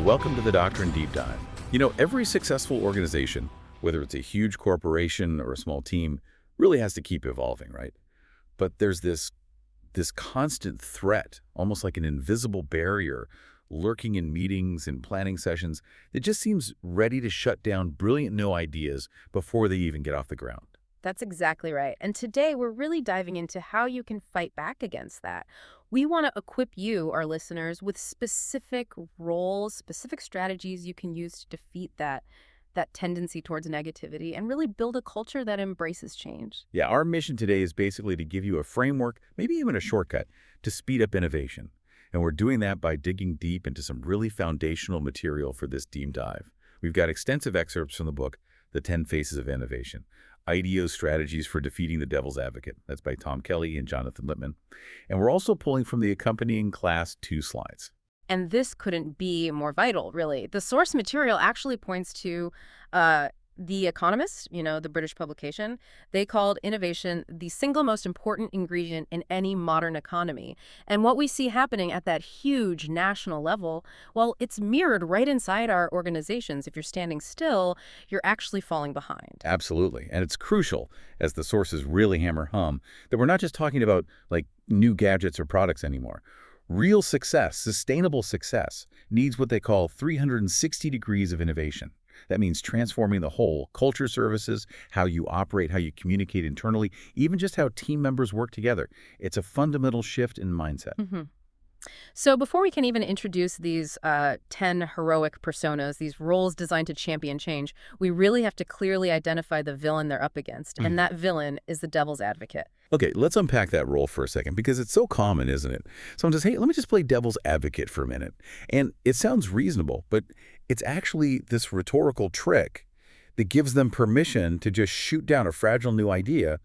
welcome to the Doctrine Deep Dive. Every successful organization, whether it's a huge corporation or a small team, really has to keep evolving, right? But there's this constant threat, almost like an invisible barrier, lurking in meetings and planning sessions that just seems ready to shut down brilliant new ideas before they even get off the ground. That's exactly right. And today we're really diving into how you can fight back against that. We want to equip you, our listeners, with specific roles, specific strategies you can use to defeat that tendency towards negativity and really build a culture that embraces change. Yeah, our mission today is basically to give you a framework, maybe even a shortcut, to speed up innovation. And we're doing that by digging deep into some really foundational material for this deep dive. We've got extensive excerpts from the book, The 10 Faces of Innovation, IDEO Strategies for Defeating the Devil's Advocate. That's by Tom Kelly and Jonathan Lippman. And we're also pulling from the accompanying Class 2 slides. And this couldn't be more vital, really. The source material actually points to The Economist, the British publication. They called innovation the single most important ingredient in any modern economy. And what we see happening at that huge national level, well, it's mirrored right inside our organizations. If you're standing still, you're actually falling behind. Absolutely. And it's crucial, as the sources really hammer home, that we're not just talking about, new gadgets or products anymore. Real success, sustainable success, needs what they call 360 degrees of innovation. That means transforming the whole culture, services, how you operate, how you communicate internally, even just how team members work together. It's a fundamental shift in mindset. Mm-hmm. So before we can even introduce these 10 heroic personas, these roles designed to champion change, we really have to clearly identify the villain they're up against. And that villain is the devil's advocate. Okay, let's unpack that role for a second, because it's so common, isn't it? Someone says, hey, let me just play devil's advocate for a minute. And it sounds reasonable, but it's actually this rhetorical trick that gives them permission to just shoot down a fragile new idea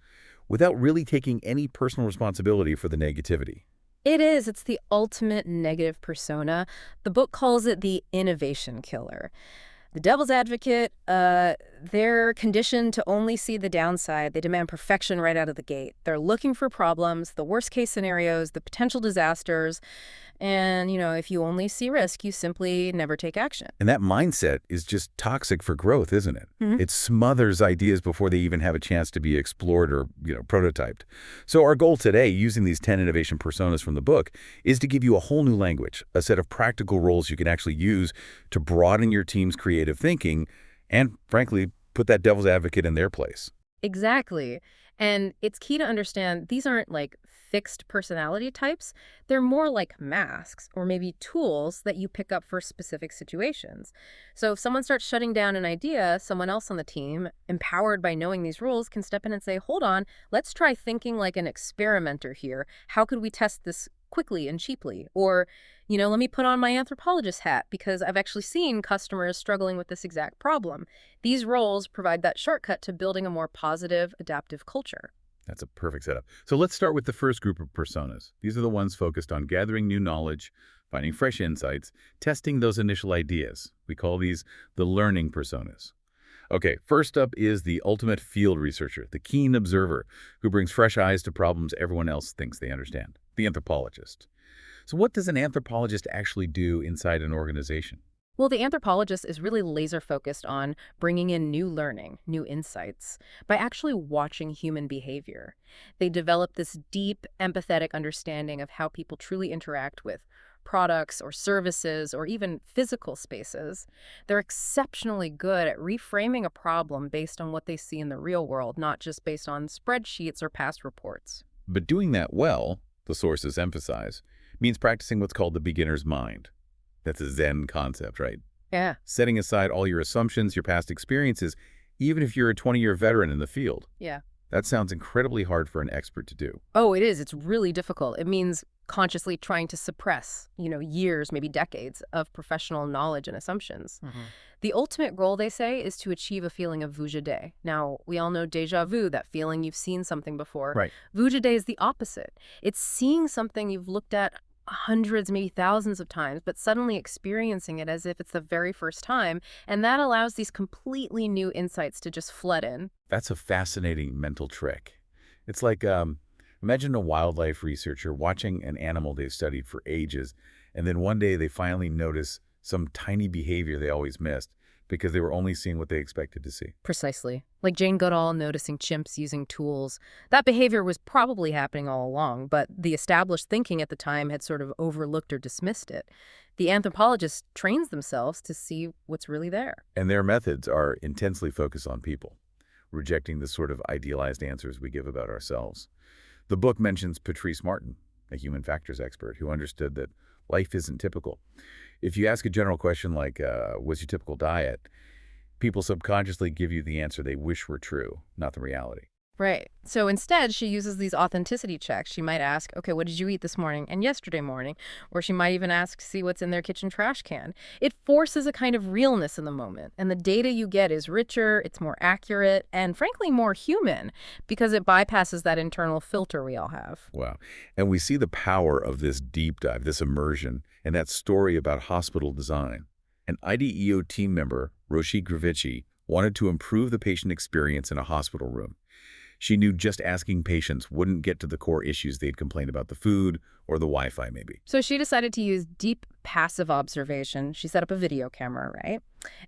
without really taking any personal responsibility for the negativity. It is. It's the ultimate negative persona. The book calls it the innovation killer. The devil's advocate, they're conditioned to only see the downside. They demand perfection right out of the gate. They're looking for problems, the worst-case scenarios, the potential disasters. And, if you only see risk, you simply never take action. And that mindset is just toxic for growth, isn't it? Mm-hmm. It smothers ideas before they even have a chance to be explored or, prototyped. So our goal today, using these 10 innovation personas from the book, is to give you a whole new language, a set of practical roles you can actually use to broaden your team's creative thinking and, frankly, put that devil's advocate in their place. Exactly. And it's key to understand these aren't fixed personality types. They're more like masks or maybe tools that you pick up for specific situations. So if someone starts shutting down an idea, someone else on the team, empowered by knowing these rules, can step in and say, hold on, let's try thinking like an experimenter here. How could we test this quickly and cheaply? Or, let me put on my anthropologist hat because I've actually seen customers struggling with this exact problem. These roles provide that shortcut to building a more positive, adaptive culture. That's a perfect setup. So let's start with the first group of personas. These are the ones focused on gathering new knowledge, finding fresh insights, testing those initial ideas. We call these the learning personas. Okay, first up is the ultimate field researcher, the keen observer, who brings fresh eyes to problems everyone else thinks they understand, the anthropologist. So what does an anthropologist actually do inside an organization? Well, the anthropologist is really laser-focused on bringing in new learning, new insights, by actually watching human behavior. They develop this deep, empathetic understanding of how people truly interact with products or services or even physical spaces. They're exceptionally good at reframing a problem based on what they see in the real world, not just based on spreadsheets or past reports. But doing that well, the sources emphasize, means practicing what's called the beginner's mind. That's a Zen concept, right? Yeah. Setting aside all your assumptions, your past experiences, even if you're a 20-year veteran in the field. Yeah. That sounds incredibly hard for an expert to do. Oh, it is. It's really difficult. It means consciously trying to suppress, years, maybe decades of professional knowledge and assumptions. Mm-hmm. The ultimate goal, they say, is to achieve a feeling of vujade. Now, we all know déjà vu, that feeling you've seen something before. Right. Vujade is the opposite. It's seeing something you've looked at hundreds, maybe thousands of times, but suddenly experiencing it as if it's the very first time. And that allows these completely new insights to just flood in. That's a fascinating mental trick. It's like, imagine a wildlife researcher watching an animal they've studied for ages, and then one day they finally notice some tiny behavior they always missed because they were only seeing what they expected to see. Precisely. Like Jane Goodall noticing chimps using tools. That behavior was probably happening all along, but the established thinking at the time had sort of overlooked or dismissed it. The anthropologist trains themselves to see what's really there. And their methods are intensely focused on people, rejecting the sort of idealized answers we give about ourselves. The book mentions Patrice Martin, a human factors expert who understood that life isn't typical. If you ask a general question like, what's your typical diet, people subconsciously give you the answer they wish were true, not the reality. Right. So instead, she uses these authenticity checks. She might ask, okay, what did you eat this morning and yesterday morning? Or she might even ask, see what's in their kitchen trash can. It forces a kind of realness in the moment. And the data you get is richer, it's more accurate, and frankly, more human because it bypasses that internal filter we all have. Wow. And we see the power of this deep dive, this immersion, and that story about hospital design. An IDEO team member, Roshi Gravici, wanted to improve the patient experience in a hospital room. She knew just asking patients wouldn't get to the core issues they'd complain about the food or the Wi-Fi maybe. So she decided to use deep passive observation. She set up a video camera, right?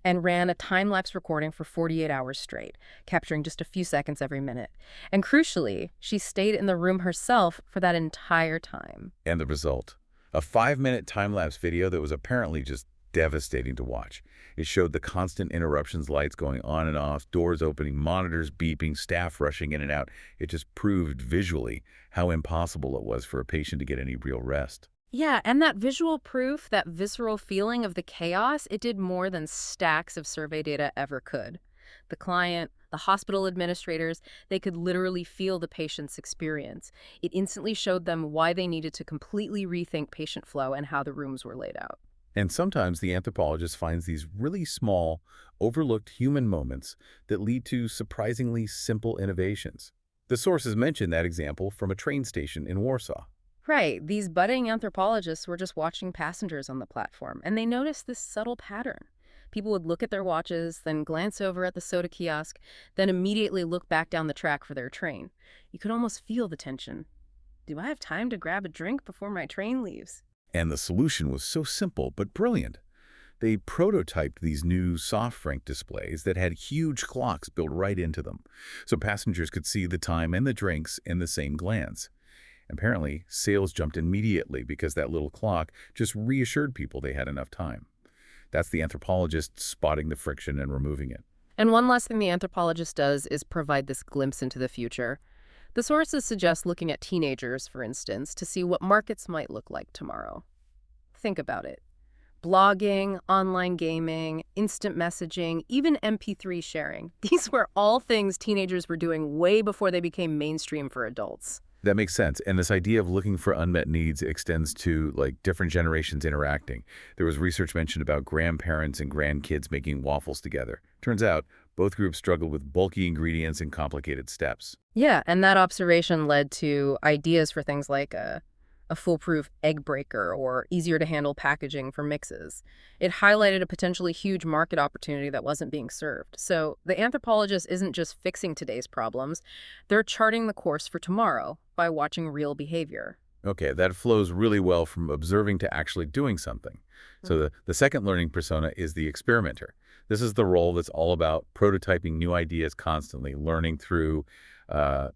And ran a time-lapse recording for 48 hours straight, capturing just a few seconds every minute. And crucially, she stayed in the room herself for that entire time. And the result? A 5-minute time-lapse video that was apparently just devastating to watch. It showed the constant interruptions, lights going on and off, doors opening, monitors beeping, staff rushing in and out. It just proved visually how impossible it was for a patient to get any real rest. Yeah, and that visual proof, that visceral feeling of the chaos, it did more than stacks of survey data ever could. The client, the hospital administrators, they could literally feel the patient's experience. It instantly showed them why they needed to completely rethink patient flow and how the rooms were laid out. And sometimes the anthropologist finds these really small, overlooked human moments that lead to surprisingly simple innovations. The sources mention that example from a train station in Warsaw. Right, these budding anthropologists were just watching passengers on the platform, and they noticed this subtle pattern. People would look at their watches, then glance over at the soda kiosk, then immediately look back down the track for their train. You could almost feel the tension. Do I have time to grab a drink before my train leaves? And the solution was so simple but brilliant. They prototyped these new soft frank displays that had huge clocks built right into them, so passengers could see the time and the drinks in the same glance. Apparently, sales jumped immediately because that little clock just reassured people they had enough time. That's the anthropologist spotting the friction and removing it. And one last thing the anthropologist does is provide this glimpse into the future. The sources suggest looking at teenagers, for instance, to see what markets might look like tomorrow. Think about it. Blogging, online gaming, instant messaging, even MP3 sharing. These were all things teenagers were doing way before they became mainstream for adults. That makes sense. And this idea of looking for unmet needs extends to different generations interacting. There was research mentioned about grandparents and grandkids making waffles together. Turns out both groups struggled with bulky ingredients and complicated steps. Yeah, and that observation led to ideas for things like a foolproof egg breaker or easier to handle packaging for mixes. It highlighted a potentially huge market opportunity that wasn't being served. So the anthropologist isn't just fixing today's problems, they're charting the course for tomorrow by watching real behavior. Okay, that flows really well from observing to actually doing something. So the second learning persona is the experimenter. This is the role that's all about prototyping new ideas constantly, learning through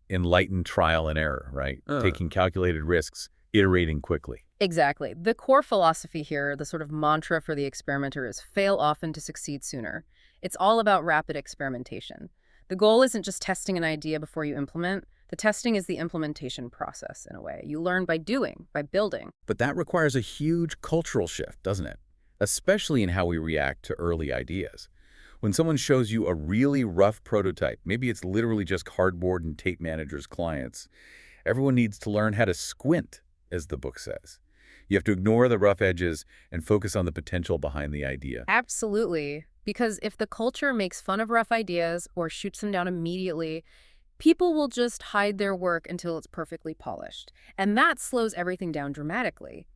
enlightened trial and error, right? Taking calculated risks, iterating quickly. Exactly. The core philosophy here, the sort of mantra for the experimenter, is fail often to succeed sooner. It's all about rapid experimentation. The goal isn't just testing an idea before you implement. The testing is the implementation process, in a way. You learn by doing, by building. But that requires a huge cultural shift, doesn't it? Especially in how we react to early ideas. When someone shows you a really rough prototype, maybe it's literally just cardboard and tape managers' clients, everyone needs to learn how to squint, as the book says. You have to ignore the rough edges and focus on the potential behind the idea. Absolutely. Because if the culture makes fun of rough ideas or shoots them down immediately, people will just hide their work until it's perfectly polished. And that slows everything down dramatically.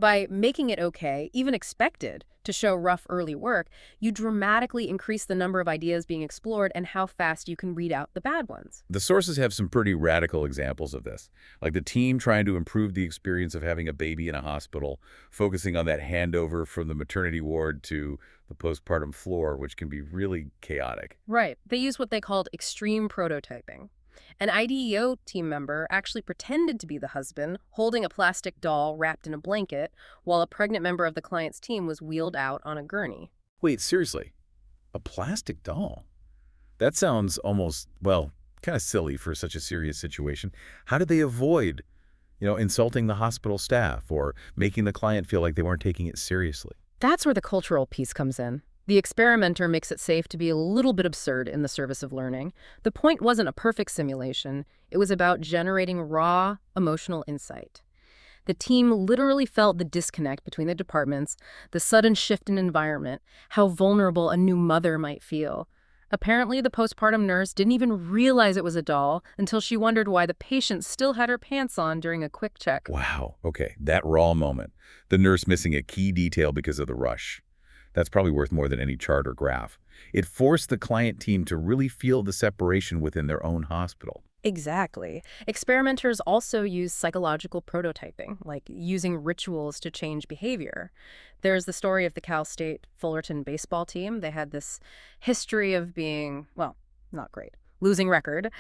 By making it okay, even expected, to show rough early work, you dramatically increase the number of ideas being explored and how fast you can weed out the bad ones. The sources have some pretty radical examples of this, like the team trying to improve the experience of having a baby in a hospital, focusing on that handover from the maternity ward to the postpartum floor, which can be really chaotic. Right. They use what they called extreme prototyping. An IDEO team member actually pretended to be the husband, holding a plastic doll wrapped in a blanket, while a pregnant member of the client's team was wheeled out on a gurney. Wait, seriously? A plastic doll? That sounds almost, well, kind of silly for such a serious situation. How did they avoid, insulting the hospital staff or making the client feel like they weren't taking it seriously? That's where the cultural piece comes in. The experimenter makes it safe to be a little bit absurd in the service of learning. The point wasn't a perfect simulation. It was about generating raw, emotional insight. The team literally felt the disconnect between the departments, the sudden shift in environment, how vulnerable a new mother might feel. Apparently, the postpartum nurse didn't even realize it was a doll until she wondered why the patient still had her pants on during a quick check. Wow, okay, that raw moment. The nurse missing a key detail because of the rush. That's probably worth more than any chart or graph. It forced the client team to really feel the separation within their own hospital. Exactly. Experimenters also use psychological prototyping, like using rituals to change behavior. There's the story of the Cal State Fullerton baseball team. They had this history of being, well, not great, losing record,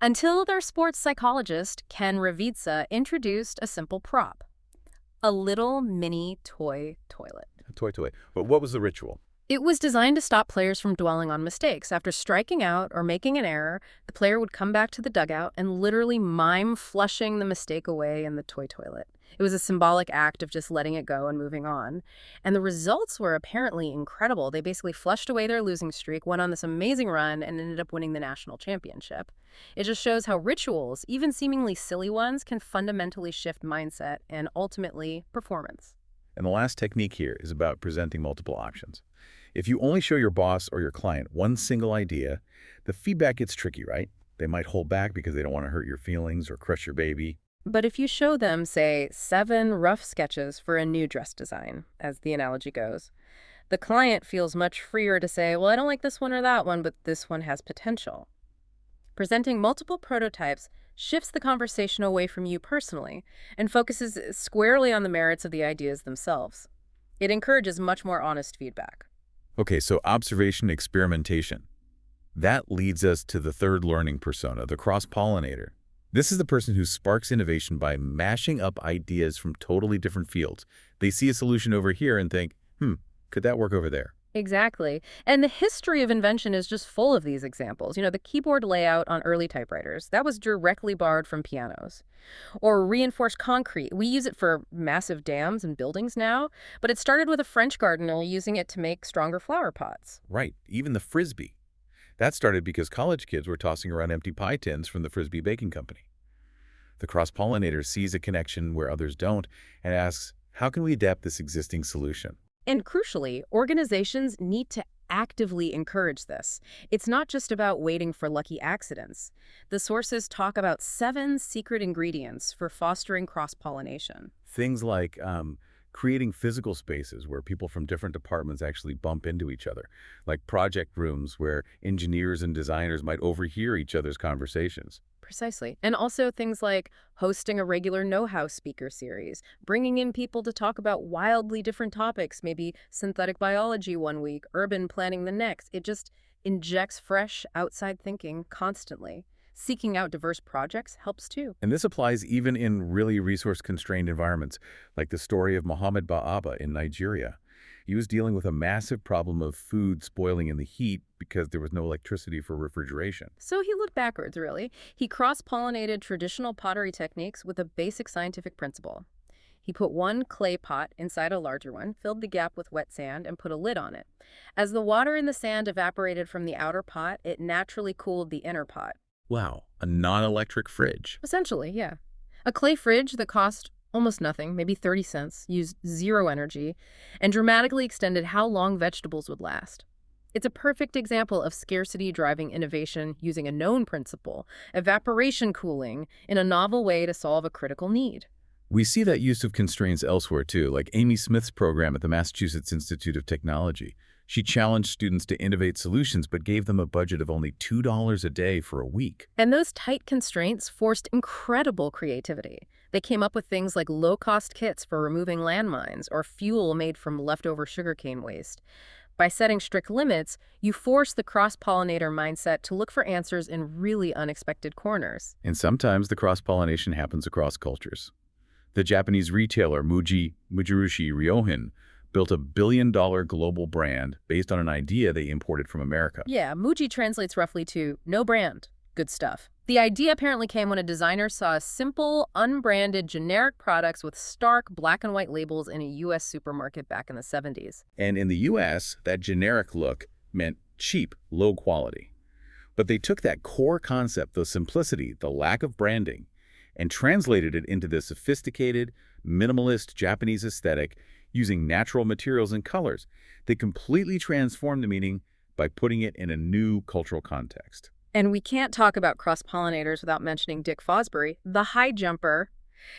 until their sports psychologist, Ken Ravizza, introduced a simple prop, a little mini toy toilet. Toy. But what was the ritual? It was designed to stop players from dwelling on mistakes. After striking out or making an error, the player would come back to the dugout and literally mime flushing the mistake away in the toy toilet. It was a symbolic act of just letting it go and moving on. And the results were apparently incredible. They basically flushed away their losing streak, went on this amazing run, and ended up winning the national championship. It just shows how rituals, even seemingly silly ones, can fundamentally shift mindset and ultimately performance. And the last technique here is about presenting multiple options. If you only show your boss or your client one single idea, the feedback gets tricky, right? They might hold back because they don't want to hurt your feelings or crush your baby. But if you show them, say, 7 rough sketches for a new dress design, as the analogy goes, the client feels much freer to say, well, I don't like this one or that one, but this one has potential. Presenting multiple prototypes shifts the conversation away from you personally and focuses squarely on the merits of the ideas themselves. It encourages much more honest feedback. Okay, so observation, experimentation. That leads us to the third learning persona, the cross-pollinator. This is the person who sparks innovation by mashing up ideas from totally different fields. They see a solution over here and think, could that work over there? Exactly. And the history of invention is just full of these examples. The keyboard layout on early typewriters, that was directly borrowed from pianos. Or reinforced concrete. We use it for massive dams and buildings now, but it started with a French gardener using it to make stronger flower pots. Right, even the Frisbee. That started because college kids were tossing around empty pie tins from the Frisbee Baking Company. The cross-pollinator sees a connection where others don't and asks, how can we adapt this existing solution? And crucially, organizations need to actively encourage this. It's not just about waiting for lucky accidents. The sources talk about 7 secret ingredients for fostering cross-pollination. Things like creating physical spaces where people from different departments actually bump into each other, like project rooms where engineers and designers might overhear each other's conversations. Precisely. And also things like hosting a regular know-how speaker series, bringing in people to talk about wildly different topics, maybe synthetic biology one week, urban planning the next. It just injects fresh outside thinking constantly. Seeking out diverse projects helps too. And this applies even in really resource-constrained environments, like the story of Muhammad Ba'aba in Nigeria. He was dealing with a massive problem of food spoiling in the heat because there was no electricity for refrigeration. So he looked backwards, really. He cross-pollinated traditional pottery techniques with a basic scientific principle. He put one clay pot inside a larger one, filled the gap with wet sand, and put a lid on it. As the water in the sand evaporated from the outer pot, it naturally cooled the inner pot. Wow, a non-electric fridge. Essentially, yeah. A clay fridge that cost almost nothing, maybe 30 cents, used zero energy, and dramatically extended how long vegetables would last. It's a perfect example of scarcity driving innovation using a known principle, evaporation cooling, in a novel way to solve a critical need. We see that use of constraints elsewhere too, like Amy Smith's program at the Massachusetts Institute of Technology. She challenged students to innovate solutions but gave them a budget of only $2 a day for a week. And those tight constraints forced incredible creativity. They came up with things like low-cost kits for removing landmines or fuel made from leftover sugarcane waste. By setting strict limits, you force the cross-pollinator mindset to look for answers in really unexpected corners. And sometimes the cross-pollination happens across cultures. The Japanese retailer Mujirushi Ryohin built a billion-dollar global brand based on an idea they imported from America. Yeah, Muji translates roughly to no brand, good stuff. The idea apparently came when a designer saw simple, unbranded, generic products with stark black and white labels in a U.S. supermarket back in the 70s. And in the U.S., that generic look meant cheap, low quality. But they took that core concept, the simplicity, the lack of branding, and translated it into this sophisticated, minimalist Japanese aesthetic using natural materials and colors. They completely transformed the meaning by putting it in a new cultural context. And we can't talk about cross-pollinators without mentioning Dick Fosbury, the high jumper.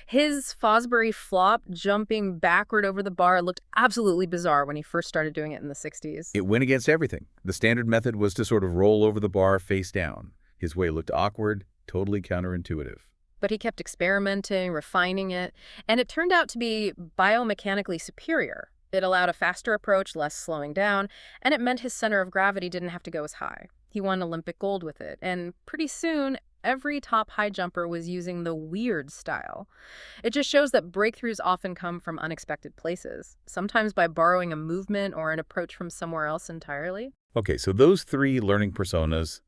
His Fosbury flop jumping backward over the bar looked absolutely bizarre when he first started doing it in the 60s. It went against everything. The standard method was to sort of roll over the bar face down. His way looked awkward, totally counterintuitive. But he kept experimenting, refining it, and it turned out to be biomechanically superior. It allowed a faster approach, less slowing down, and it meant his center of gravity didn't have to go as high. He won Olympic gold with it, and pretty soon, every top high jumper was using the weird style. It just shows that breakthroughs often come from unexpected places, sometimes by borrowing a movement or an approach from somewhere else entirely. Okay, so those three learning personas,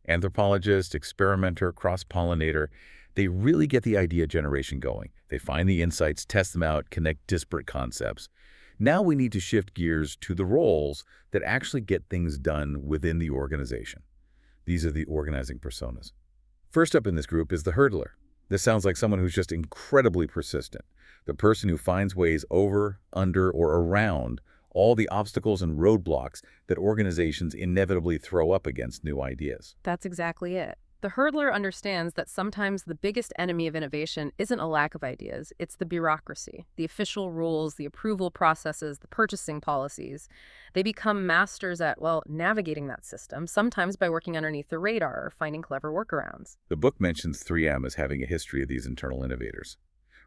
anthropologist, experimenter, cross-pollinator, they really get the idea generation going. They find the insights, test them out, connect disparate concepts. Now we need to shift gears to the roles that actually get things done within the organization. These are the organizing personas. First up in this group is the hurdler. This sounds like someone who's just incredibly persistent. The person who finds ways over, under, or around all the obstacles and roadblocks that organizations inevitably throw up against new ideas. That's exactly it. The hurdler understands that sometimes the biggest enemy of innovation isn't a lack of ideas, it's the bureaucracy, the official rules, the approval processes, the purchasing policies. They become masters at, well, navigating that system, sometimes by working underneath the radar or finding clever workarounds. The book mentions 3M as having a history of these internal innovators.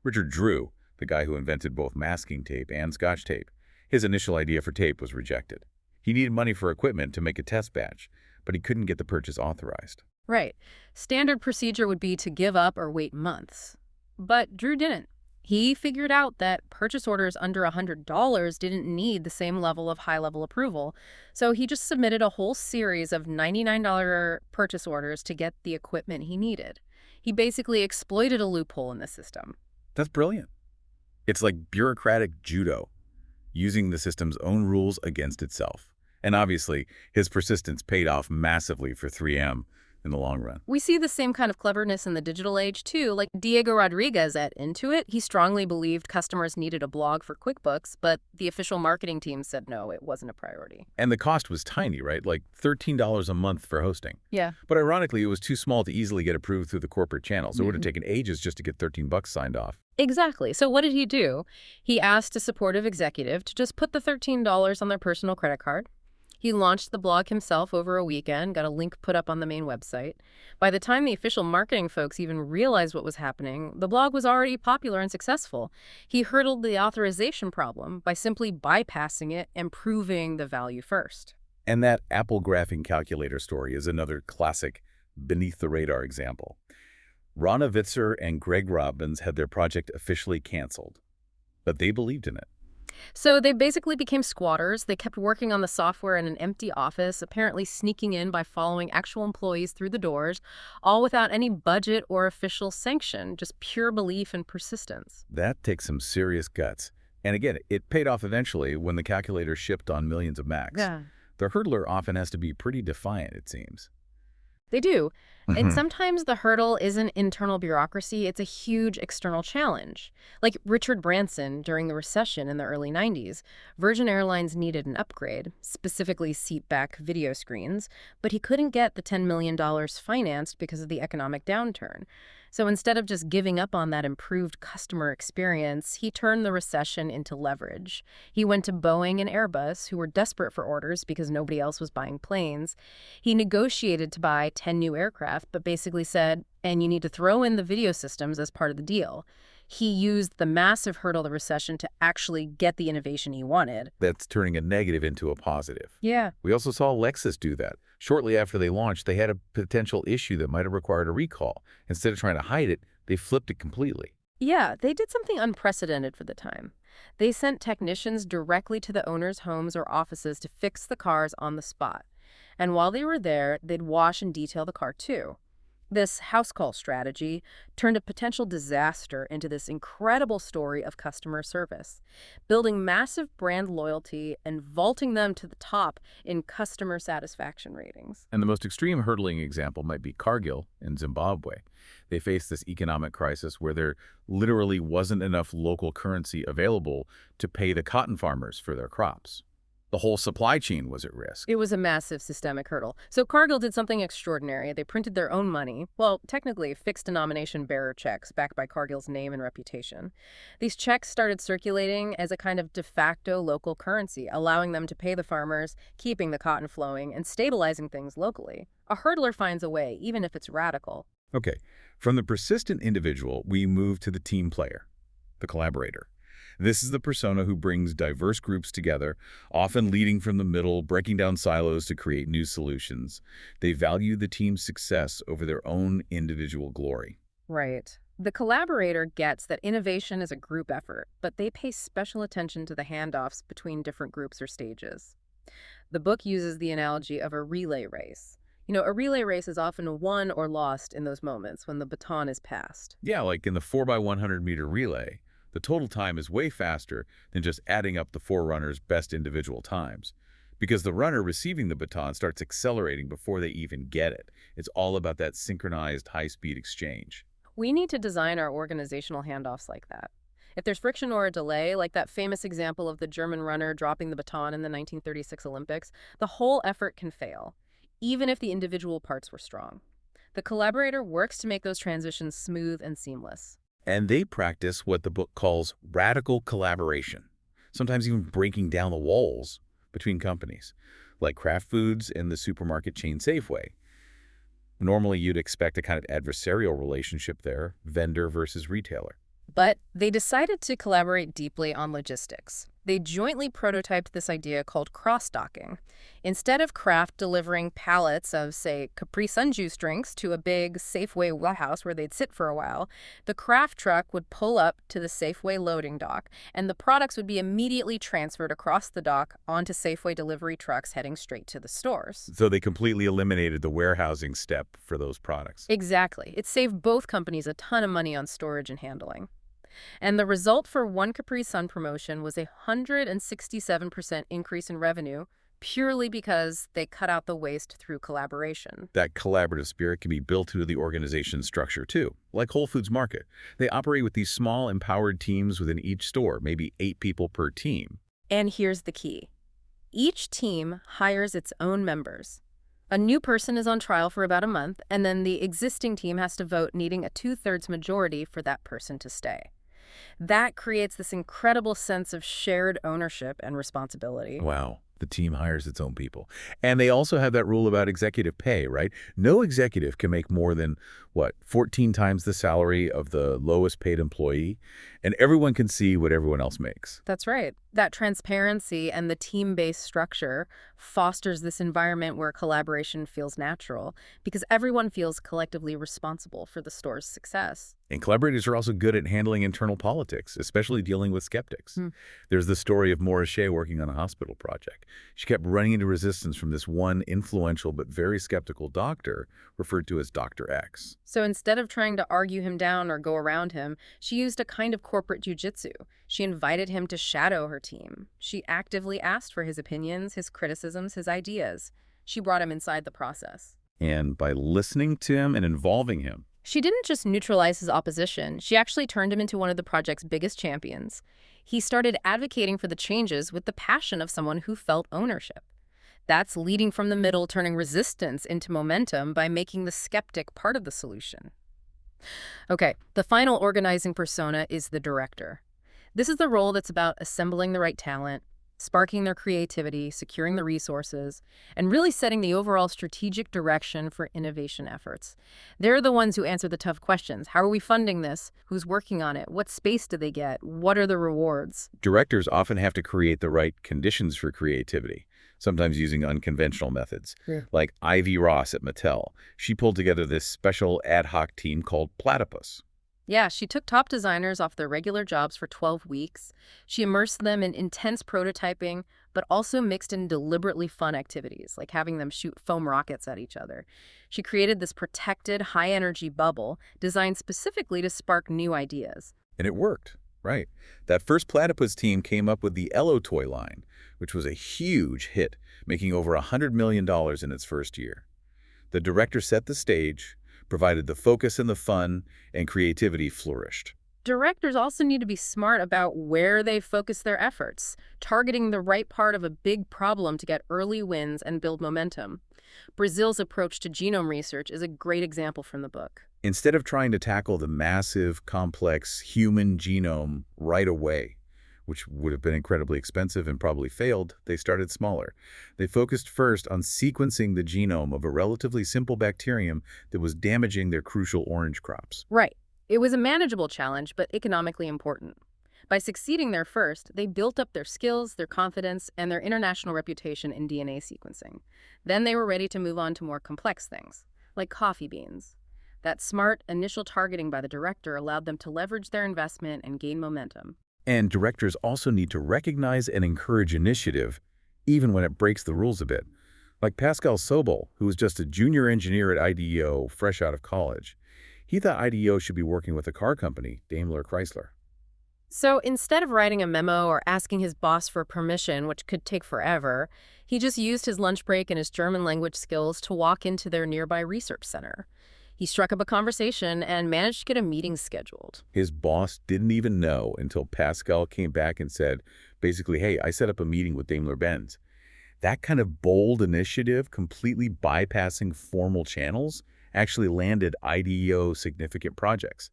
Richard Drew, the guy who invented both masking tape and Scotch tape, his initial idea for tape was rejected. He needed money for equipment to make a test batch, but he couldn't get the purchase authorized. Right. Standard procedure would be to give up or wait months. But Drew didn't. He figured out that purchase orders under $100 didn't need the same level of high-level approval, so he just submitted a whole series of $99 purchase orders to get the equipment he needed. He basically exploited a loophole in the system. That's brilliant. It's like bureaucratic judo, using the system's own rules against itself. And obviously, his persistence paid off massively for 3M in the long run. We see the same kind of cleverness in the digital age, too. Like Diego Rodriguez at Intuit, he strongly believed customers needed a blog for QuickBooks, but the official marketing team said no, it wasn't a priority. And the cost was tiny, right? Like $13 a month for hosting. Yeah. But ironically, it was too small to easily get approved through the corporate channels. It would have taken ages just to get $13 signed off. Exactly. So what did he do? He asked a supportive executive to just put the $13 on their personal credit card. He launched the blog himself over a weekend, got a link put up on the main website. By the time the official marketing folks even realized what was happening, the blog was already popular and successful. He hurdled the authorization problem by simply bypassing it and proving the value first. And that Apple graphing calculator story is another classic beneath-the-radar example. Rana Vitzer and Greg Robbins had their project officially canceled, but they believed in it. So they basically became squatters. They kept working on the software in an empty office, apparently sneaking in by following actual employees through the doors, all without any budget or official sanction, just pure belief and persistence. That takes some serious guts. And again, it paid off eventually when the calculator shipped on millions of Macs. Yeah. The hurdler often has to be pretty defiant, it seems. They do. And sometimes the hurdle isn't internal bureaucracy, it's a huge external challenge. Like Richard Branson during the recession in the early 90s, Virgin Airlines needed an upgrade, specifically seat-back video screens, but he couldn't get the $10 million financed because of the economic downturn. So instead of just giving up on that improved customer experience, he turned the recession into leverage. He went to Boeing and Airbus, who were desperate for orders because nobody else was buying planes. He negotiated to buy 10 new aircraft, but basically said, and you need to throw in the video systems as part of the deal. He used the massive hurdle of the recession to actually get the innovation he wanted. That's turning a negative into a positive. Yeah. We also saw Lexus do that. Shortly after they launched, they had a potential issue that might have required a recall. Instead of trying to hide it, they flipped it completely. Yeah, they did something unprecedented for the time. They sent technicians directly to the owners' homes or offices to fix the cars on the spot. And while they were there, they'd wash and detail the car too. This house call strategy turned a potential disaster into this incredible story of customer service, building massive brand loyalty and vaulting them to the top in customer satisfaction ratings. And the most extreme hurdling example might be Cargill in Zimbabwe. They faced this economic crisis where there literally wasn't enough local currency available to pay the cotton farmers for their crops. The whole supply chain was at risk. It was a massive systemic hurdle. So Cargill did something extraordinary. They printed their own money, well, technically fixed denomination bearer checks backed by Cargill's name and reputation. These checks started circulating as a kind of de facto local currency, allowing them to pay the farmers, keeping the cotton flowing, and stabilizing things locally. A hurdler finds a way, even if it's radical. Okay, from the persistent individual, we move to the team player, the collaborator. This is the persona who brings diverse groups together, often leading from the middle, breaking down silos to create new solutions. They value the team's success over their own individual glory. Right. The collaborator gets that innovation is a group effort, but they pay special attention to the handoffs between different groups or stages. The book uses the analogy of a relay race. A relay race is often won or lost in those moments when the baton is passed. Yeah, like in the 4x100-meter relay, the total time is way faster than just adding up the four runners' best individual times, because the runner receiving the baton starts accelerating before they even get it. It's all about that synchronized high-speed exchange. We need to design our organizational handoffs like that. If there's friction or a delay, like that famous example of the German runner dropping the baton in the 1936 Olympics, the whole effort can fail, even if the individual parts were strong. The collaborator works to make those transitions smooth and seamless. And they practice what the book calls radical collaboration, sometimes even breaking down the walls between companies, like Kraft Foods and the supermarket chain Safeway. Normally, you'd expect a kind of adversarial relationship there, vendor versus retailer. But they decided to collaborate deeply on logistics. They jointly prototyped this idea called cross-docking. Instead of Kraft delivering pallets of, say, Capri Sun juice drinks to a big Safeway warehouse where they'd sit for a while, the Kraft truck would pull up to the Safeway loading dock, and the products would be immediately transferred across the dock onto Safeway delivery trucks heading straight to the stores. So they completely eliminated the warehousing step for those products. Exactly. It saved both companies a ton of money on storage and handling. And the result for one Capri Sun promotion was a 167% increase in revenue, purely because they cut out the waste through collaboration. That collaborative spirit can be built into the organization's structure too, like Whole Foods Market. They operate with these small, empowered teams within each store, maybe 8 people per team. And here's the key. Each team hires its own members. A new person is on trial for about a month, and then the existing team has to vote, needing a 2/3 majority for that person to stay. That creates this incredible sense of shared ownership and responsibility. Wow. The team hires its own people. And they also have that rule about executive pay, right? No executive can make more than, 14 times the salary of the lowest paid employee, and everyone can see what everyone else makes. That's right. That transparency and the team-based structure fosters this environment where collaboration feels natural because everyone feels collectively responsible for the store's success. And collaborators are also good at handling internal politics, especially dealing with skeptics. There's the story of Maura Shea working on a hospital project. She kept running into resistance from this one influential but very skeptical doctor referred to as Dr. X. So instead of trying to argue him down or go around him, she used a kind of corporate jujitsu. She invited him to shadow her team. She actively asked for his opinions, his criticisms, his ideas. She brought him inside the process. And by listening to him and involving him, she didn't just neutralize his opposition, she actually turned him into one of the project's biggest champions. He started advocating for the changes with the passion of someone who felt ownership. That's leading from the middle, turning resistance into momentum by making the skeptic part of the solution. Okay, the final organizing persona is the director. This is the role that's about assembling the right talent, sparking their creativity, securing the resources, and really setting the overall strategic direction for innovation efforts. They're the ones who answer the tough questions. How are we funding this? Who's working on it? What space do they get? What are the rewards? Directors often have to create the right conditions for creativity, sometimes using unconventional methods. Yeah. Like Ivy Ross at Mattel. She pulled together this special ad hoc team called Platypus. Yeah, she took top designers off their regular jobs for 12 weeks. She immersed them in intense prototyping, but also mixed in deliberately fun activities, like having them shoot foam rockets at each other. She created this protected, high-energy bubble designed specifically to spark new ideas. And it worked, right? That first Platypus team came up with the Ello toy line, which was a huge hit, making over $100 million in its first year. The director set the stage, provided the focus and the fun, and creativity flourished. Directors also need to be smart about where they focus their efforts, targeting the right part of a big problem to get early wins and build momentum. Brazil's approach to genome research is a great example from the book. Instead of trying to tackle the massive, complex human genome right away, which would have been incredibly expensive and probably failed, they started smaller. They focused first on sequencing the genome of a relatively simple bacterium that was damaging their crucial orange crops. Right. It was a manageable challenge, but economically important. By succeeding there first, they built up their skills, their confidence, and their international reputation in DNA sequencing. Then they were ready to move on to more complex things, like coffee beans. That smart initial targeting by the director allowed them to leverage their investment and gain momentum. And directors also need to recognize and encourage initiative, even when it breaks the rules a bit. Like Pascal Sobel, who was just a junior engineer at IDEO, fresh out of college. He thought IDEO should be working with a car company, Daimler Chrysler. So instead of writing a memo or asking his boss for permission, which could take forever, he just used his lunch break and his German language skills to walk into their nearby research center. He struck up a conversation and managed to get a meeting scheduled. His boss didn't even know until Pascal came back and said, basically, hey, I set up a meeting with Daimler-Benz. That kind of bold initiative, completely bypassing formal channels, actually landed IDEO significant projects.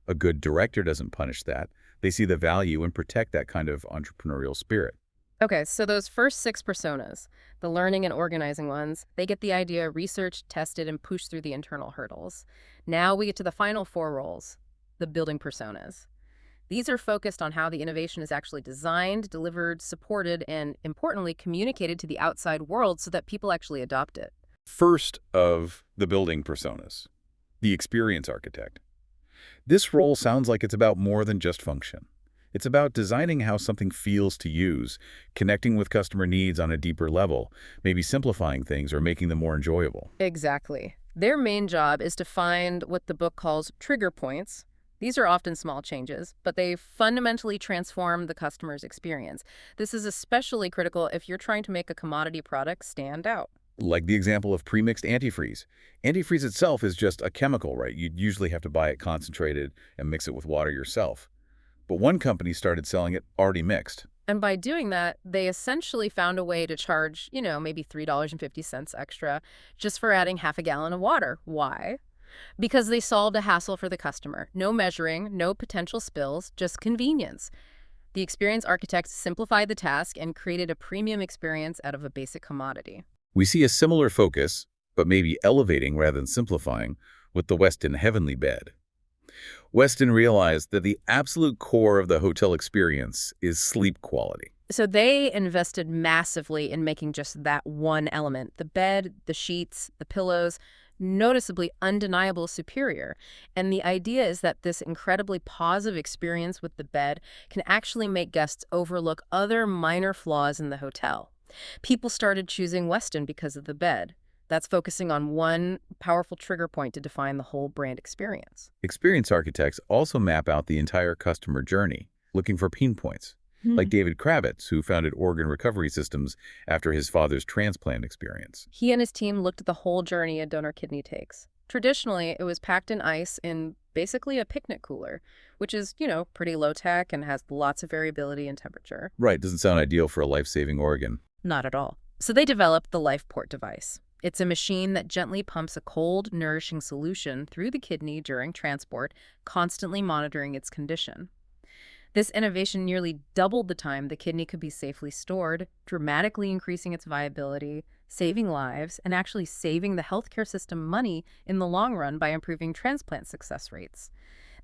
A good director doesn't punish that. They see the value and protect that kind of entrepreneurial spirit. Okay, so those first 6 personas, the learning and organizing ones, they get the idea researched, tested, and pushed through the internal hurdles. Now we get to the final 4 roles, the building personas. These are focused on how the innovation is actually designed, delivered, supported, and importantly, communicated to the outside world so that people actually adopt it. First of the building personas, the experience architect. This role sounds like it's about more than just function. It's about designing how something feels to use, connecting with customer needs on a deeper level, maybe simplifying things or making them more enjoyable. Exactly. Their main job is to find what the book calls trigger points. These are often small changes, but they fundamentally transform the customer's experience. This is especially critical if you're trying to make a commodity product stand out. Like the example of premixed antifreeze. Antifreeze itself is just a chemical, right? You'd usually have to buy it concentrated and mix it with water yourself. But one company started selling it already mixed. And by doing that, they essentially found a way to charge, maybe $3.50 extra just for adding half a gallon of water. Why? Because they solved a hassle for the customer. No measuring, no potential spills, just convenience. The experience architects simplified the task and created a premium experience out of a basic commodity. We see a similar focus, but maybe elevating rather than simplifying, with the Westin Heavenly Bed. Westin realized that the absolute core of the hotel experience is sleep quality. So they invested massively in making just that one element, the bed, the sheets, the pillows, noticeably undeniable superior. And the idea is that this incredibly positive experience with the bed can actually make guests overlook other minor flaws in the hotel. People started choosing Westin because of the bed. That's focusing on one powerful trigger point to define the whole brand experience. Experience architects also map out the entire customer journey, looking for pain points, like David Kravitz, who founded organ recovery systems after his father's transplant experience. He and his team looked at the whole journey a donor kidney takes. Traditionally, it was packed in ice in basically a picnic cooler, which is, pretty low-tech and has lots of variability in temperature. Right, doesn't sound ideal for a life-saving organ. Not at all. So they developed the LifePort device. It's a machine that gently pumps a cold, nourishing solution through the kidney during transport, constantly monitoring its condition. This innovation nearly doubled the time the kidney could be safely stored, dramatically increasing its viability, saving lives, and actually saving the healthcare system money in the long run by improving transplant success rates.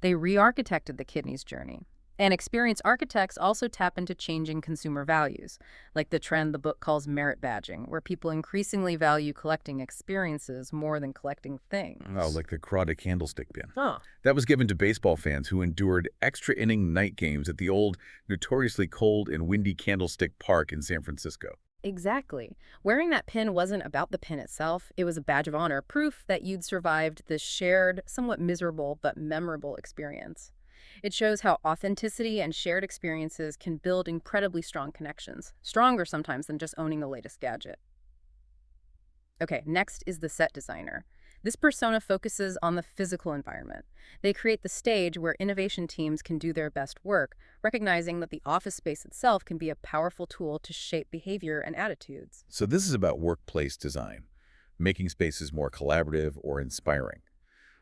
They re-architected the kidney's journey. And experienced architects also tap into changing consumer values, like the trend the book calls merit badging, where people increasingly value collecting experiences more than collecting Oh, things. like the Crowded Candlestick bin. Huh. That was given to baseball fans who endured extra-inning night games at the old, notoriously cold and windy Candlestick Park in San Francisco. Exactly. Wearing that pin wasn't about the pin itself. It was a badge of honor, proof that you'd survived this shared, somewhat miserable but memorable experience. It shows how authenticity and shared experiences can build incredibly strong connections, stronger sometimes than just owning the latest gadget. Okay, next is the set designer. This persona focuses on the physical environment. They create the stage where innovation teams can do their best work, recognizing that the office space itself can be a powerful tool to shape behavior and attitudes. So this is about workplace design, making spaces more collaborative or inspiring,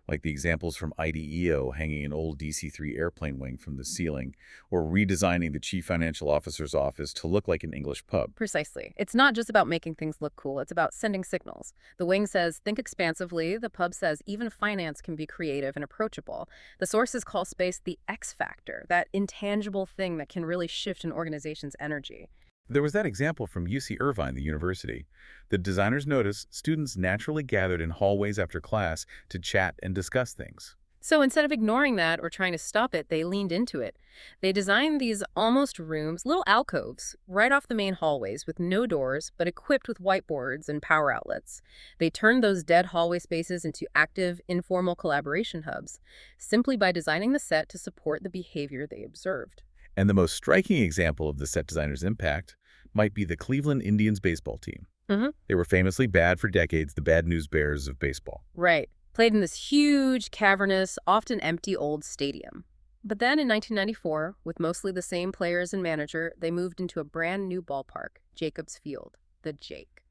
like the examples from IDEO hanging an old DC-3 airplane wing from the ceiling, or redesigning the chief financial officer's office to look like an English pub. Precisely. It's not just about making things look cool, it's about sending signals. The wing says, think expansively. The pub says, even finance can be creative and approachable. The sources call space the X factor, that intangible thing that can really shift an organization's energy. There was that example from UC Irvine, the university. The designers noticed students naturally gathered in hallways after class to chat and discuss things. So instead of ignoring that or trying to stop it, they leaned into it. They designed these almost rooms, little alcoves, right off the main hallways with no doors, but equipped with whiteboards and power outlets. They turned those dead hallway spaces into active, informal collaboration hubs, simply by designing the set to support the behavior they observed. And the most striking example of the set designer's impact might be the Cleveland Indians baseball team. Mm-hmm. They were famously bad for decades, the bad news bears of baseball. Right. Played in this huge, cavernous, often empty old stadium. But then in 1994, with mostly the same players and manager, they moved into a brand new ballpark, Jacobs Field, the Jake.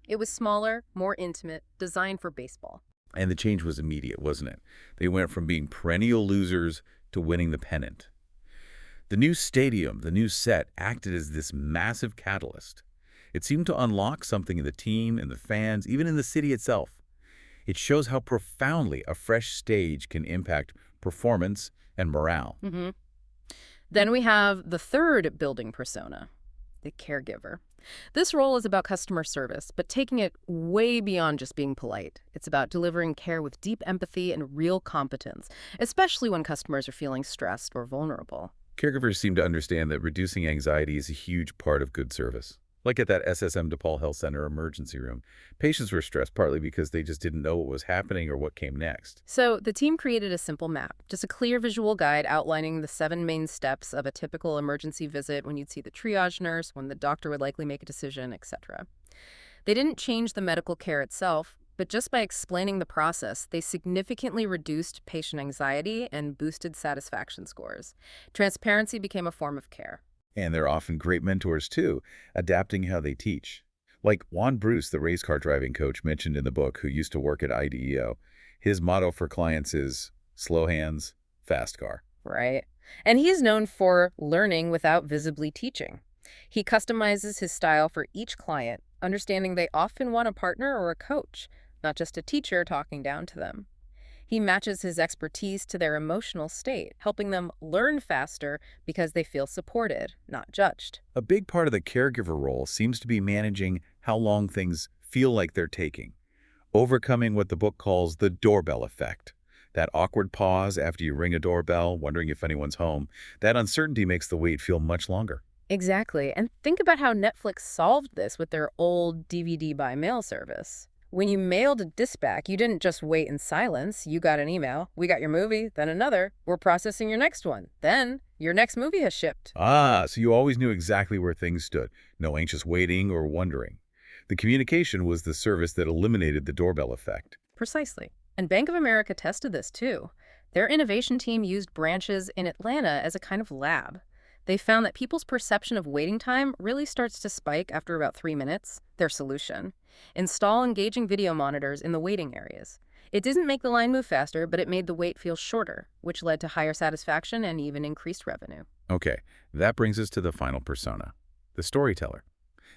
It was smaller, more intimate, designed for baseball. And the change was immediate, wasn't it? They went from being perennial losers to winning the pennant. The new stadium, the new set, acted as this massive catalyst. It seemed to unlock something in the team, in the fans, even in the city itself. It shows how profoundly a fresh stage can impact performance and morale. Mm-hmm. Then we have the third building persona, the caregiver. This role is about customer service, but taking it way beyond just being polite. It's about delivering care with deep empathy and real competence, especially when customers are feeling stressed or vulnerable. Caregivers seem to understand that reducing anxiety is a huge part of good service. Like at that SSM DePaul Health Center emergency room, patients were stressed partly because they just didn't know what was happening or what came next. So the team created a simple map, just a clear visual guide outlining the 7 main steps of a typical emergency visit, when you'd see the triage nurse, when the doctor would likely make a decision, etc. They didn't change the medical care itself, but just by explaining the process, they significantly reduced patient anxiety and boosted satisfaction scores. Transparency became a form of care. And they're often great mentors too, adapting how they teach. Like Juan Bruce, the race car driving coach mentioned in the book, who used to work at IDEO. His motto for clients is slow hands, fast car. Right. And he's known for learning without visibly teaching. He customizes his style for each client, understanding they often want a partner or a coach, not just a teacher talking down to them. He matches his expertise to their emotional state, helping them learn faster because they feel supported, not judged. A big part of the caregiver role seems to be managing how long things feel like they're taking, overcoming what the book calls the doorbell effect. That awkward pause after you ring a doorbell, wondering if anyone's home, that uncertainty makes the wait feel much longer. Exactly. And think about how Netflix solved this with their old DVD by mail service. When you mailed a dispatch, you didn't just wait in silence. You got an email. We got your movie, then another. We're processing your next one. Then your next movie has shipped. Ah, so you always knew exactly where things stood. No anxious waiting or wondering. The communication was the service that eliminated the doorbell effect. Precisely. And Bank of America tested this too. Their innovation team used branches in Atlanta as a kind of lab. They found that people's perception of waiting time really starts to spike after about 3 minutes. Their solution: install engaging video monitors in the waiting areas. It didn't make the line move faster, but it made the wait feel shorter, which led to higher satisfaction and even increased revenue. Okay, that brings us to the final persona, the storyteller.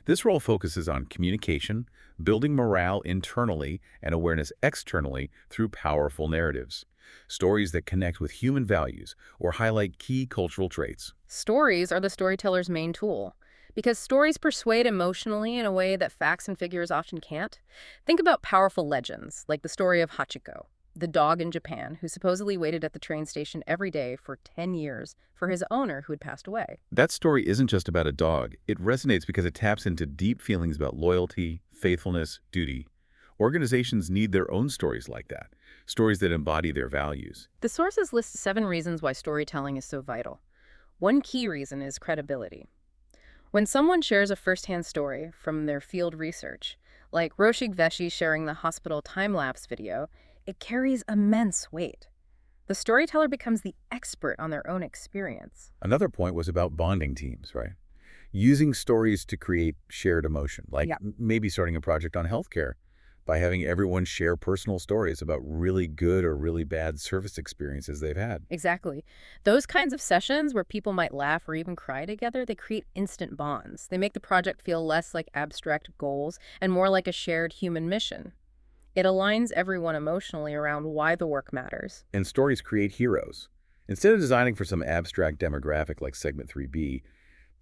This role focuses on communication, building morale internally and awareness externally through powerful narratives. Stories that connect with human values or highlight key cultural traits. Stories are the storyteller's main tool, because stories persuade emotionally in a way that facts and figures often can't. Think about powerful legends, like the story of Hachiko, the dog in Japan who supposedly waited at the train station every day for 10 years for his owner who had passed away. That story isn't just about a dog. It resonates because it taps into deep feelings about loyalty, faithfulness, duty. Organizations need their own stories like that, stories that embody their values. The sources list 7 reasons why storytelling is so vital. One key reason is credibility. When someone shares a first-hand story from their field research, like Roshik Veshi sharing the hospital time-lapse video, it carries immense weight. The storyteller becomes the expert on their own experience. Another point was about bonding teams, right? Using stories to create shared emotion, like Yeah. maybe starting a project on healthcare by having everyone share personal stories about really good or really bad service experiences they've had. Exactly. Those kinds of sessions where people might laugh or even cry together, they create instant bonds. They make the project feel less like abstract goals and more like a shared human mission. It aligns everyone emotionally around why the work matters. And stories create heroes. Instead of designing for some abstract demographic like Segment 3B,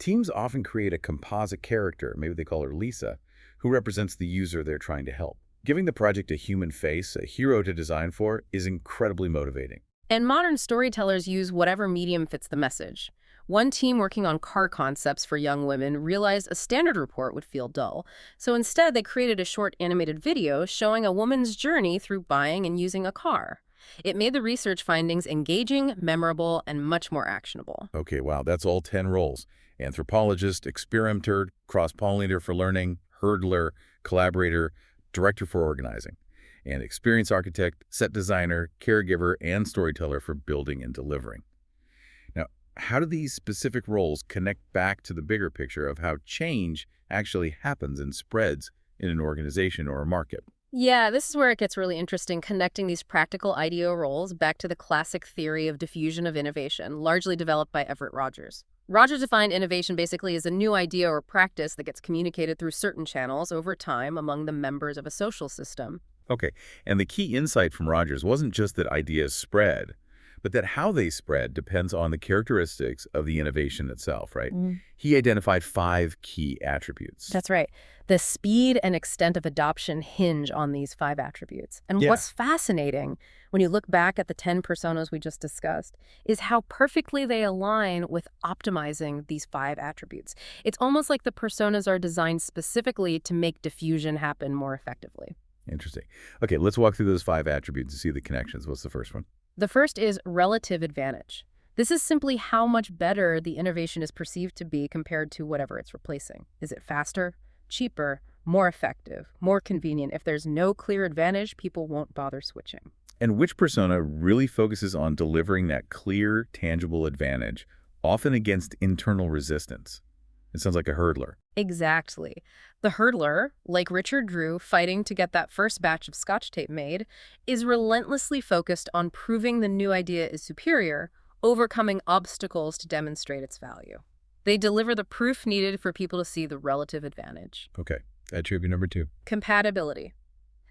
teams often create a composite character, maybe they call her Lisa, who represents the user they're trying to help. Giving the project a human face, a hero to design for, is incredibly motivating. And modern storytellers use whatever medium fits the message. One team working on car concepts for young women realized a standard report would feel dull, so instead they created a short animated video showing a woman's journey through buying and using a car. It made the research findings engaging, memorable, and much more actionable. Okay, wow, that's all 10 roles. Anthropologist, experimenter, cross-pollinator for learning, hurdler, collaborator, director for organizing, and experience architect, set designer, caregiver, and storyteller for building and delivering. Now, how do these specific roles connect back to the bigger picture of how change actually happens and spreads in an organization or a market? Yeah, this is where it gets really interesting, connecting these practical IDEO roles back to the classic theory of diffusion of innovation, largely developed by Everett Rogers. Rogers defined innovation basically as a new idea or practice that gets communicated through certain channels over time among the members of a social system. Okay, and the key insight from Rogers wasn't just that ideas spread, but that how they spread depends on the characteristics of the innovation itself, right? He identified 5 key attributes. That's right. The speed and extent of adoption hinge on these 5 attributes. And Yeah. what's fascinating, when you look back at the 10 personas we just discussed, is how perfectly they align with optimizing these 5 attributes. It's almost like the personas are designed specifically to make diffusion happen more effectively. Interesting. Okay, let's walk through those 5 attributes and see the connections. What's the first one? The first is relative advantage. This is simply how much better the innovation is perceived to be compared to whatever it's replacing. Is it faster, cheaper, more effective, more convenient? If there's no clear advantage, people won't bother switching. And which persona really focuses on delivering that clear, tangible advantage, often against internal resistance? It sounds like a hurdler. Exactly. The hurdler, like Richard Drew fighting to get that first batch of Scotch tape made, is relentlessly focused on proving the new idea is superior, overcoming obstacles to demonstrate its value. They deliver the proof needed for people to see the relative advantage. Okay, attribute number 2. Compatibility.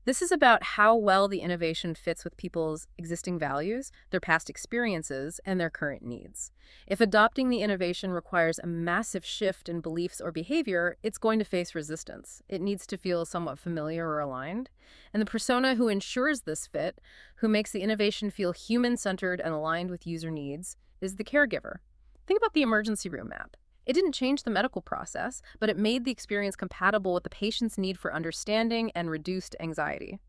This is about how well the innovation fits with people's existing values, their past experiences, and their current needs. If adopting the innovation requires a massive shift in beliefs or behavior, it's going to face resistance. It needs to feel somewhat familiar or aligned. And the persona who ensures this fit, who makes the innovation feel human-centered and aligned with user needs, is the caregiver. Think about the emergency room map. It didn't change the medical process, but it made the experience compatible with the patient's need for understanding and reduced anxiety.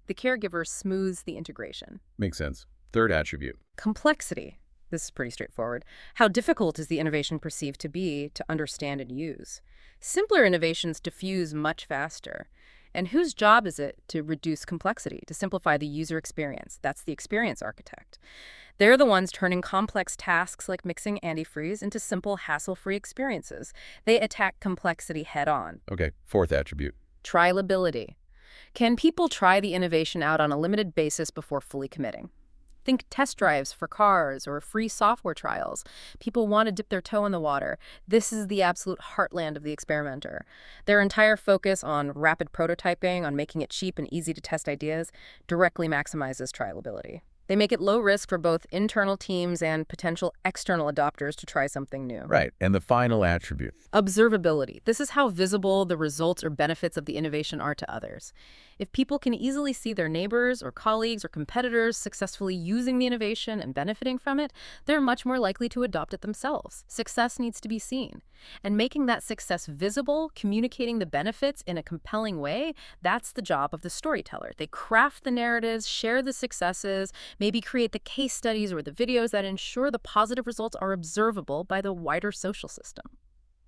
The caregiver smooths the integration. Makes sense. Third attribute. Complexity. This is pretty straightforward. How difficult is the innovation perceived to be to understand and use? Simpler innovations diffuse much faster. And whose job is it to reduce complexity, to simplify the user experience? That's the experience architect. They're the ones turning complex tasks like mixing antifreeze into simple, hassle-free experiences. They attack complexity head-on. Okay, fourth attribute. Trialability. Can people try the innovation out on a limited basis before fully committing? Think test drives for cars or free software trials. People want to dip their toe in the water. This is the absolute heartland of the experimenter. Their entire focus on rapid prototyping, on making it cheap and easy to test ideas, directly maximizes trialability. They make it low risk for both internal teams and potential external adopters to try something new. Right, and the final attribute. Observability. This is how visible the results or benefits of the innovation are to others. If people can easily see their neighbors or colleagues or competitors successfully using the innovation and benefiting from it, they're much more likely to adopt it themselves. Success needs to be seen. And making that success visible, communicating the benefits in a compelling way, that's the job of the storyteller. They craft the narratives, share the successes, maybe create the case studies or the videos that ensure the positive results are observable by the wider social system.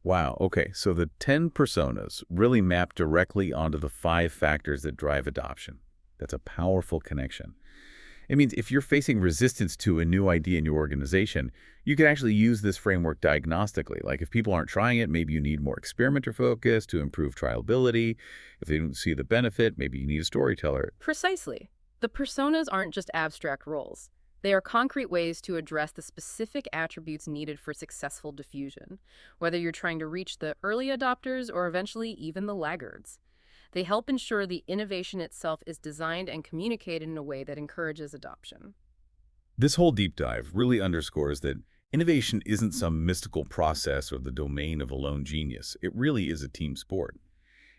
Wow, okay, so the 10 personas really map directly onto the 5 factors that drive adoption. That's a powerful connection. It means if you're facing resistance to a new idea in your organization, you can actually use this framework diagnostically. Like if people aren't trying it, maybe you need more experimenter focus to improve trialability. If they don't see the benefit, maybe you need a storyteller. Precisely. The personas aren't just abstract roles. They are concrete ways to address the specific attributes needed for successful diffusion, whether you're trying to reach the early adopters or eventually even the laggards. They help ensure the innovation itself is designed and communicated in a way that encourages adoption. This whole deep dive really underscores that innovation isn't some mystical process or the domain of a lone genius. It really is a team sport.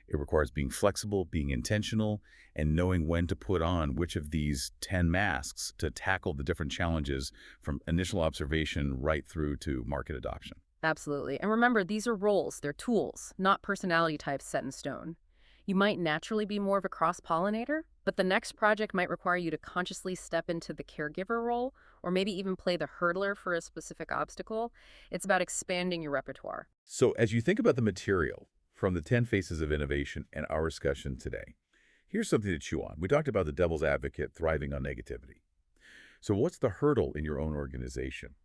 It requires being flexible, being intentional, and knowing when to put on which of these 10 masks to tackle the different challenges from initial observation right through to market adoption. Absolutely. And remember, these are roles, they're tools, not personality types set in stone. You might naturally be more of a cross-pollinator, but the next project might require you to consciously step into the caregiver role or maybe even play the hurdler for a specific obstacle. It's about expanding your repertoire. So as you think about the material from the 10 Faces of Innovation and our discussion today, here's something to chew on. We talked about the devil's advocate thriving on negativity. So what's the hurdle in your own organization?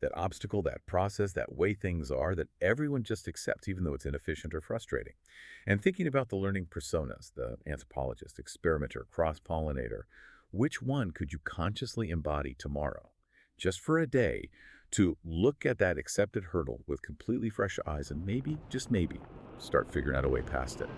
That obstacle, that process, that way things are that everyone just accepts, even though it's inefficient or frustrating. And thinking about the learning personas, the anthropologist, experimenter, cross-pollinator, which one could you consciously embody tomorrow, just for a day, to look at that accepted hurdle with completely fresh eyes and maybe, just maybe, start figuring out a way past it?